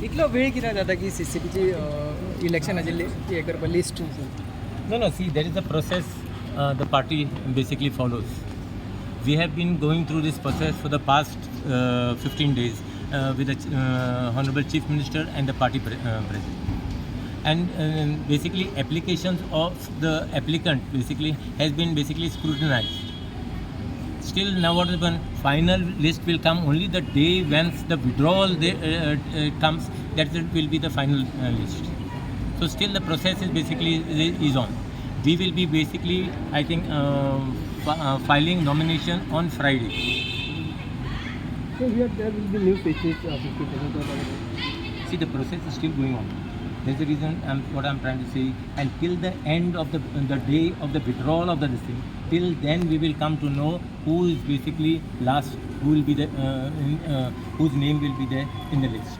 इतलो वेळ कित्याक जाता की CCPची इलेक्शनाची हे करपा list No, see, there is a process the party basically follows. We have been going through this process for the past 15 days with the Honorable Chief Minister and the party president. And basically applications of the applicant basically has been basically scrutinized. Still now what is one final list will come only the day once the withdrawal comes, that will be the final list. So still the process is basically is on. We will be basically I think filing nomination on Friday. So here there will be new faces of See, the process is still going on. That's the reason what I'm trying to say. And till the end of the day of the withdrawal of the listing, till then we will come to know who is basically last, who will be the whose name will be there in the list.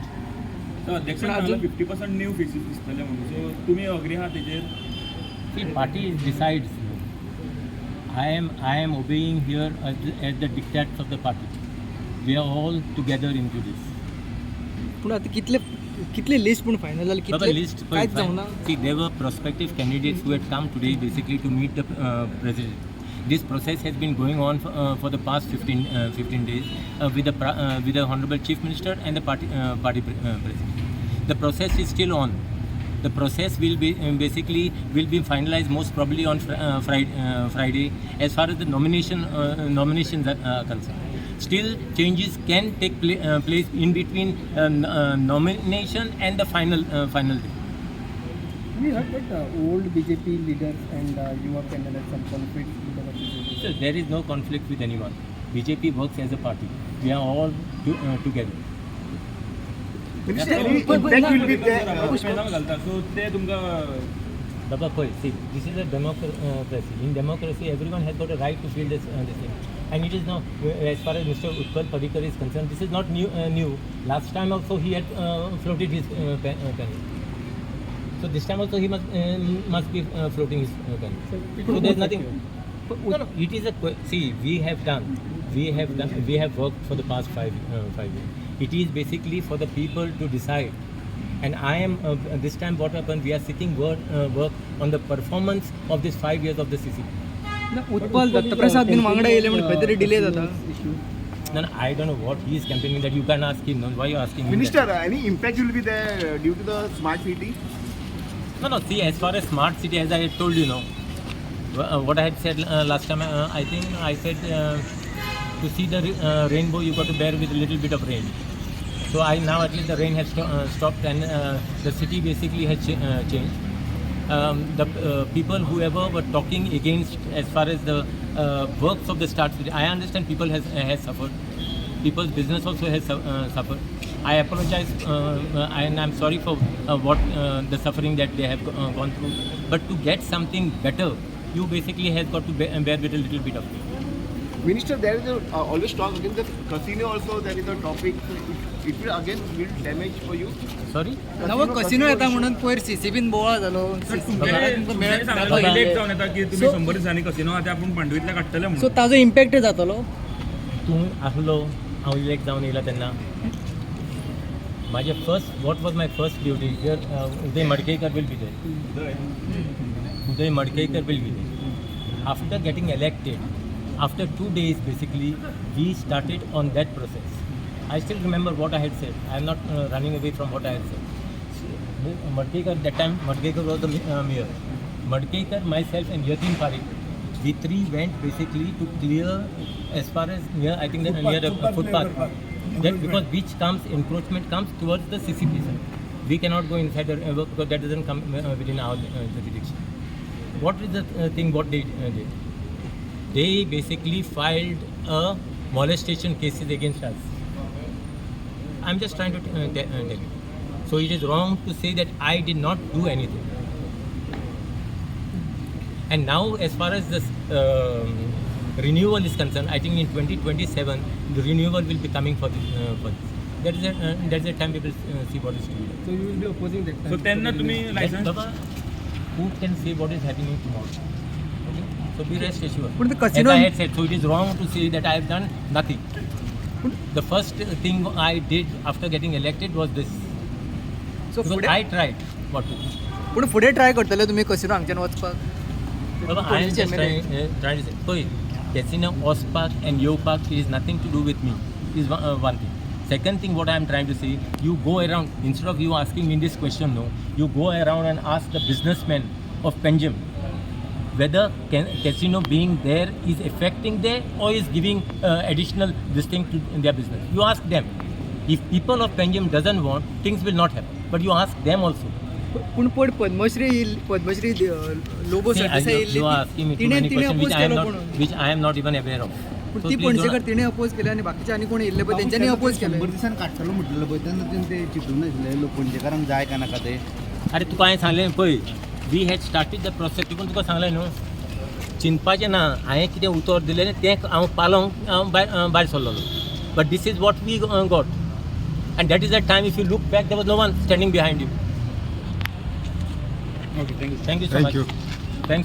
So अध्यक्ष 50% new faces दिसतले म्हणून सो तुमी agree आहात तेजेर See, party decides. I am obeying here at the dictates of the party. We are all together into this. पूण आता कितले list पूण फायनल जाले Baba, कितले list कांयच जावना See, there were prospective candidates who had come today basically to meet the president. This process has been going on for the past 15 days with the Honorable Chief Minister and the party president. The process is still on. The process will be will be finalized most probably on Friday as far as the nominations are concerned. Still, changes can take place in between nomination and the final day. We heard that old BJP leaders and युवा candidates some conflict because of this. So there is no conflict with anyone. BJP works as a party. We are all together. Impact will be घालता सो ते तुमकां Baba, see, this is a democracy. In democracy, everyone has got a right to feel this thing. And it is now, as far as Mr. Utpal Parikar is concerned, this is not new. Last time also he had floated his pen. So this time also he must be floating his pen. So there's nothing. No, it is see, we have worked for the past 5 years. It is basically for the people to decide. And I am this time what happened, we are seeking work on the performance of this 5 years of the CCP. Utpal Dattaprasad बीन वांगडा येयले म्हणून खंय तरी delay जाता No, I don't know what he is campaigning that you can ask him. No, why you asking him? Minister, any impact will be there due to the smart city? No. See, as far as smart city, as I had told you, what I had said last time, I think I said to see the rainbow, you got to bear with a little bit of rain. So now at least the rain has stopped and the city basically has changed. The people whoever were talking against as far as the works of the start city, I understand people has suffered. People's business also has suffered. I apologize and I'm sorry for what the suffering that they have gone through. But to get something better, you basically has got to bear with a little bit of it. Minister, there is always talk against the casino also, there is a topic. It will again will damage for you. Sorry? नवो casino येता म्हणून पयर CCPन बोवाळ जालो late जावन येता की तुमी 100 दिसांनी कसिनो आहा ते आपूण पांडवीतल्या काडटले म्हणून सो ताजो इम्पॅक्ट जातलो तूं आसलो हांव इलेक्ट जावन येयला तेन्ना what was my first duty here? Uday Madkekar will be there. Uday Madkekar will be there. After getting elected, after 2 days basically, we started on that process. I still remember what I had said. I am not running away from what I had said. Madkekar, that time Madkekar was the mayor. Madkekar, myself and Yatin Parikh, we three went basically to clear as far as near the footpath. That because encroachment comes towards the CCP side. We cannot go inside because that doesn't come within our jurisdiction. What is the thing what they did? They basically filed a molestation cases against us. I'm just trying to tell you. So it is wrong to say that I did not do anything. And now as far as this renewal is concerned, I think in 2027 the renewal will be coming for this. That's the time we will see what is to be done. So you will be opposing that सो तेन्ना तुमी licence Baba, who can say what is happening tomorrow? Okay? So be rest assured. But the As casino- I had said, so it is wrong to say that I have done nothing. The first thing I did after getting elected was this. So Because फुडें I tried what to do. पूण फुडें try करतले तुमी casino हांगच्यान वचपाक But I am just trying to say, Poi, casino, OSPAC and YOPAC is nothing to do with me. Is one thing. Second thing, what I am trying to say, you go around, instead of you asking me this question, no, you go around and ask the businessmen of Panjim whether casino being there is affecting there or is giving additional this thing to their business. You ask them. If people of Panjim doesn't want, things will not happen. But you ask them also. पूण पड Padmashri Lobo See, Sardesai you are asking me too तिणें many तिणें questions oppose which केलो I am not even aware of. पूण So ती please पणजेकर don't- तिणें oppose केले आनी बाकीचे आनी कोण येयल्ले पळय तेंच्यांनी अपोज केले 100 दिसान काडटलो म्हटलेलो पळय तेन्ना तेणें ते चिंतून नाशिल्ले लोक पणजेकारांक जाय काय नाका ते अरे तुका हांवें सांगलें पळय we had started the process तिकून तुका सांगलें न्हू चिंतपाचें ना हांवें कितें उतर दिलें तें हांव पालोवंक हांव भायर सरलोलो but this is what we got and that is the time if you look back there was no one standing behind you okay thank you thank you so much